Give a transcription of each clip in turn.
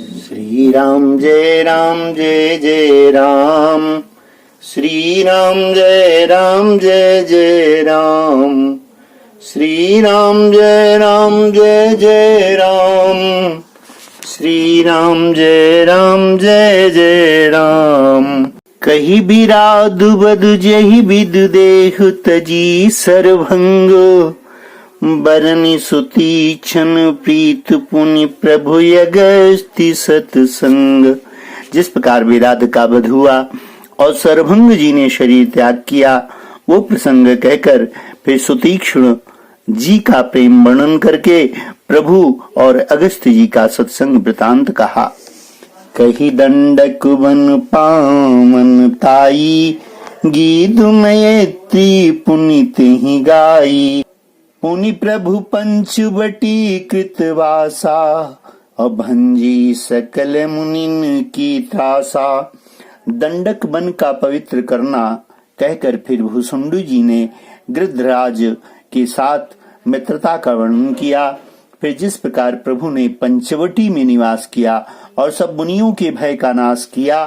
श्री राम जय जय राम। श्री राम जय जय राम। श्री राम जय जय राम। श्री राम जय जय राम। कही बिराद बद जहि विद देह तजी सरभंग। बरनि सुतीक्षण प्रीत पुनि प्रभु अगस्ति सतसंग। जिस प्रकार विराध का वध हुआ और सरभंग जी ने शरीर त्याग किया, वो प्रसंग कहकर फिर सुतीक्षण जी का प्रेम वर्णन करके प्रभु और अगस्त्य जी का सत्संग वृतांत कहा। कही दंडक बन पावन ताई, गीत मयत्री पुनित ही गाई। पुनि प्रभु पंचवटी कृतवासा, अभंजी सकल मुनिन की त्रासा। दंडक बन का पवित्र करना कहकर फिर भुसुंडु जी ने गृध्रराज के साथ मित्रता का वर्णन किया। फिर जिस प्रकार प्रभु ने पंचवटी में निवास किया और सब मुनियों के भय का नाश किया।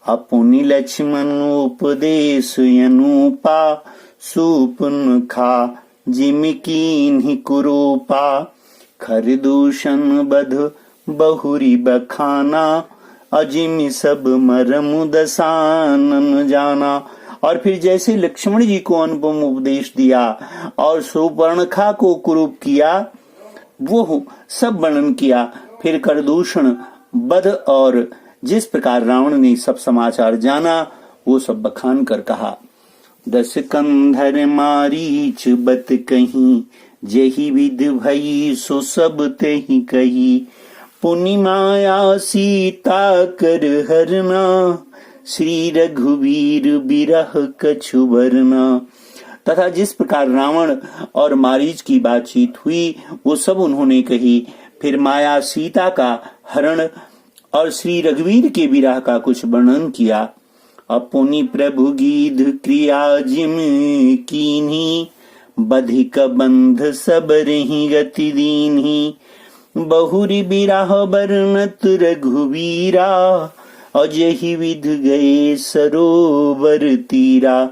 अपुनि लक्ष्मण उपदेश अनुपा, सुपुन खा जिमिकीन्हि कुरूपा। खरदूषण बध बहुरी बखाना, अजिमि सब मरमु दसानन जाना। और फिर जैसे लक्ष्मण जी को अनुपम उपदेश दिया और सुपर्णखा को कुरूप किया, वो सब वर्णन किया। फिर करदूषण बध और जिस प्रकार रावण ने सब समाचार जाना, वो सब बखान कर कहा। दस कंधर मारीच बत कहीं, जेहि विध भई सो सब तेहि कही। पुनि माया सीता कर हरना, श्री रघुवीर बिरह कछु बरना। तथा जिस प्रकार रावण और मारीच की बातचीत हुई, वो सब उन्होंने कही। फिर माया सीता का हरण और श्री रघुवीर के विरह का कुछ वर्णन किया। अपुनि प्रभु गीध क्रिया जिम कीन्ही, बधिक बंध सब रही गति दीन्ही। बहुरी बिरह बरनत रघुवीरा, अजहि विध गए सरोवर तीरा।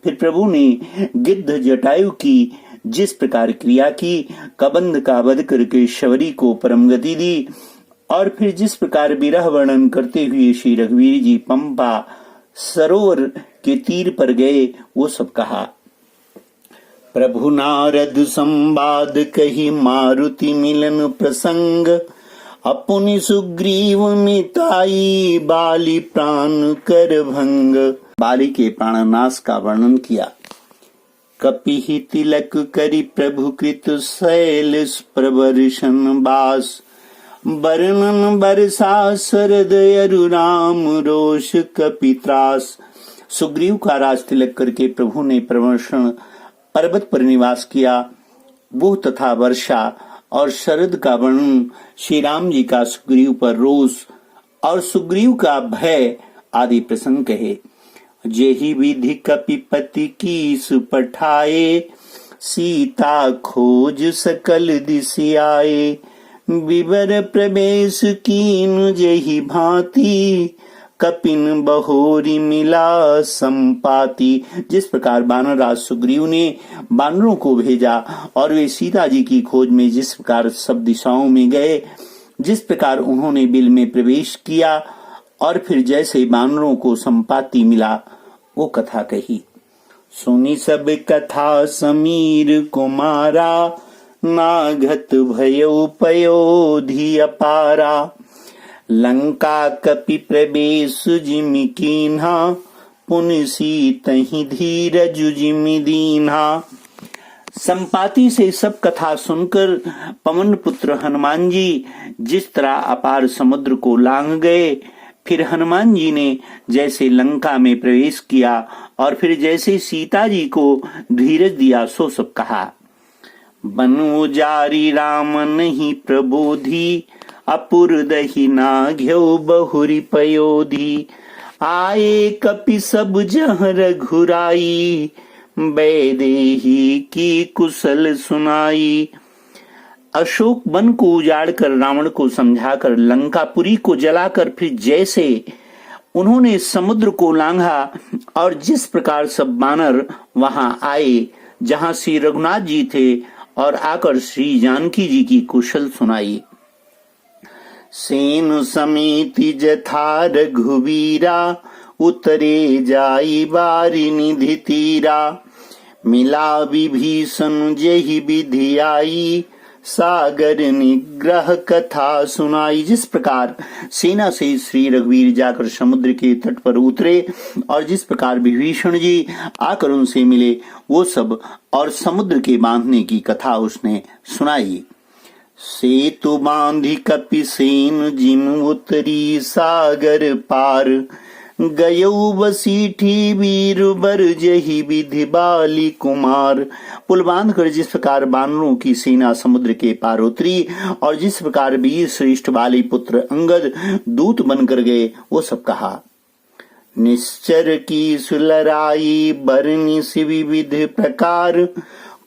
फिर प्रभु ने गिद्ध जटायु की जिस प्रकार क्रिया की, कबंध का वध करके शबरी को परम गति दी। और फिर जिस प्रकार विरह वर्णन करते हुए श्री रघुवीर जी पंपा सरोवर के तीर पर गए, वो सब कहा। प्रभु नारद संवाद कही, मारुति मिलन प्रसंग। अपुनि सुग्रीव मिताई, बाली प्राण कर भंग। बाली के प्राणनाश का वर्णन किया। कपिहि तिलक करि प्रभु कृत शैल प्रवर्षण बास। वर्णन बरसा शरद अरु राम रोष कपित्रास। सुग्रीव का राज तिलक करके प्रभु ने प्रवर्षण पर्वत पर निवास किया, वो तथा वर्षा और शरद का वर्णन श्री राम जी का सुग्रीव पर रोष और सुग्रीव का भय आदि प्रसंग कहे। जेहि विधि कपिपति कीस पठाए, सीता खोज सकल दिशि आए। विवर प्रवेश कीन जेहि भांति, कपिन बहोरी मिला संपाति। जिस प्रकार बानरराज सुग्रीव ने बानरों को भेजा और वे सीता जी की खोज में जिस प्रकार सब दिशाओं में गए, जिस प्रकार उन्होंने बिल में प्रवेश किया और फिर जैसे बानरों को संपाति मिला, वो कथा कही। सुनी सब कथा समीर कुमारा, नाघत भयो पयोधि अपारा। लंका कपि प्रवेश जिमि कीन्हा, पुनि सीतहि धीरज जिमि दीन्हा। संपाति से सब कथा सुनकर पवन पुत्र हनुमान जी जिस तरह अपार समुद्र को लांघ गए, फिर हनुमान जी ने जैसे लंका में प्रवेश किया और फिर जैसे सीता जी को धीरज दिया, सो सब कहा। बनु जारी राम नहीं प्रबोधी, अपुर दही ना घ्यो बहुरी पयोधी। आए कपि सब जह रघुराई, बैदेही की कुशल सुनाई। अशोक वन को उजाड़कर रावण को समझाकर लंकापुरी को जलाकर फिर जैसे उन्होंने समुद्र को लांघा और जिस प्रकार सब वानर वहां आए जहां श्री रघुनाथ जी थे और आकर श्री जानकी जी की कुशल सुनाई। सेन समेति जथा रघुवीरा उतरे जाई बारी निधि तीरा मिला विभीषण जेहि विधि आई सागर निग्रह कथा सुनाई। जिस प्रकार सेना से श्री रघुवीर जाकर समुद्र के तट पर उतरे और जिस प्रकार विभीषण जी आकर उनसे मिले वो सब और समुद्र के बांधने की कथा उसने सुनाई। सेतु बांधी कपिसेन जिम उतरी सागर पार गयौ वसीठी वीर बर जही विधि बाली कुमार। पुल बांध कर जिस प्रकार बानरों की सेना समुद्र के पार उतरी और जिस प्रकार वीर श्रेष्ठ बाली पुत्र अंगद दूत बनकर गए वो सब कहा। निश्चर की सुलराई बरनी विविध प्रकार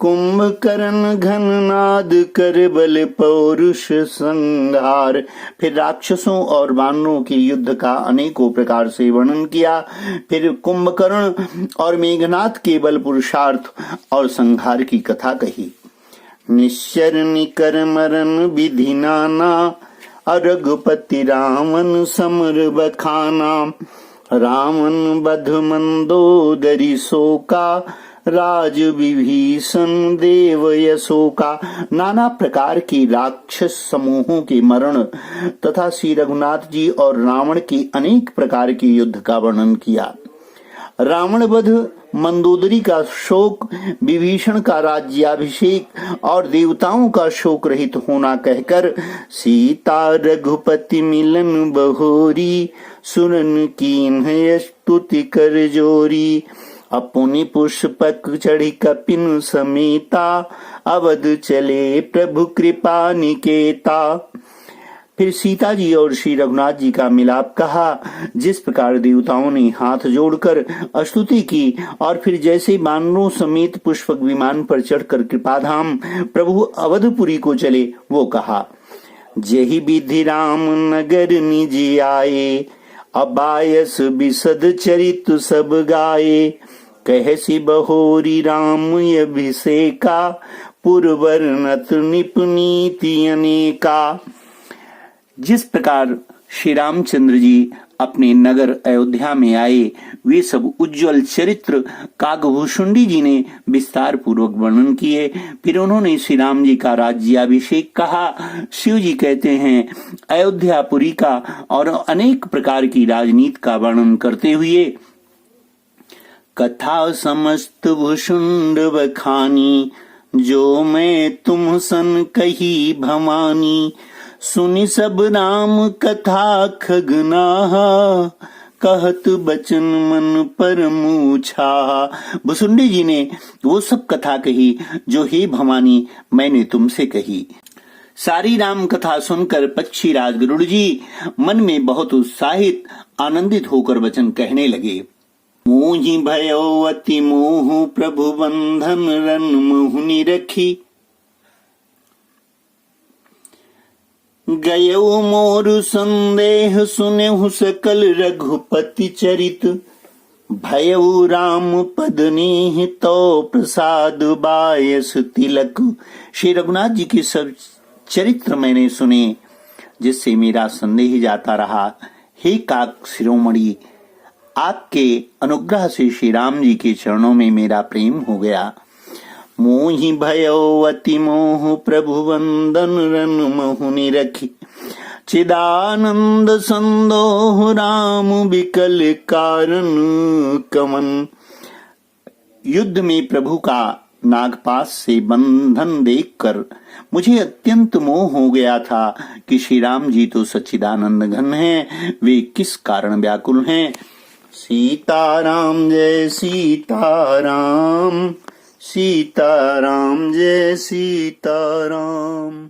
कुंभकर्ण घननाद कर बल पौरुष संहार। फिर राक्षसों और वानरों के युद्ध का अनेकों प्रकार से वर्णन किया। फिर कुंभकर्ण और मेघनाद के बल पुरुषार्थ और संहार की कथा कही। निश्चर निकर मरण विधि नाना रघुपति रावण समर बखाना रावण बध मंदोदरी शोका राज विभीषण देव यशोका। नाना प्रकार के राक्षस समूहों के मरण तथा श्री रघुनाथ जी और रावण के अनेक प्रकार के युद्ध का वर्णन किया। रावण वध मंदोदरी का शोक विभीषण का राज्याभिषेक और देवताओं का शोक रहित होना कहकर सीता रघुपति मिलन बहोरी सुरन कीन्ह स्तुति कर जोरी अपुनि पुष्पक चढ़ी कपिन समेता अवध चले प्रभु कृपा निकेता। फिर सीता जी और श्री रघुनाथ जी का मिलाप कहा। जिस प्रकार देवताओं ने हाथ जोड़कर स्तुति की और फिर जैसे वानरों समेत पुष्पक विमान पर चढ़कर कृपाधाम प्रभु अवधपुरी को चले वो कहा। जेहि विधि राम नगर निज आए अबायस बिसद चरित सब गाये कहसी बहोरी राम अभिषेका पुरवर्णत निपुनीति अनेका। जिस प्रकार श्री रामचंद्र जी अपने नगर अयोध्या में आए वे सब उज्जवल चरित्र काकभूषुंडी जी ने विस्तार पूर्वक वर्णन किए। फिर उन्होंने श्री राम जी का राज्याभिषेक कहा। शिव जी कहते हैं अयोध्यापुरी का और अनेक प्रकार की राजनीति का वर्णन करते हुए कथा समस्त भूषुंड बखानी जो मैं तुम सन कही भवानी सुनि सब राम कथा खगनाहा कहत बचन मन पर मूछा। भुसुंडी जी ने वो सब कथा कही जो हे भवानी मैंने तुमसे कही। सारी राम कथा सुनकर पक्षीराज गरुड़ जी मन में बहुत उत्साहित आनंदित होकर वचन कहने लगे। मोहि भयो अति मोह प्रभु बंधन रन मोहनी रखी गयो मोर संदेह सुनेहु सकल रघुपति चरित भयउ राम पद नेह तो प्रसाद बायस तिलक। श्री रघुनाथ जी के सब चरित्र मैंने सुने जिससे मेरा संदेह जाता रहा। हे काक शिरोमणि आपके अनुग्रह से श्री राम जी के चरणों में मेरा प्रेम हो गया। मोहि भयो अति मोह प्रभु वंदन रन मोहनी रखी चिदानंद संदोह राम विकल कारण कमन। युद्ध में प्रभु का नागपाश से बंधन देखकर मुझे अत्यंत मोह हो गया था कि श्री राम जी तो सच्चिदानंद घन हैं, वे किस कारण व्याकुल हैं। सीताराम जय सीताराम सीताराम जय सीताराम।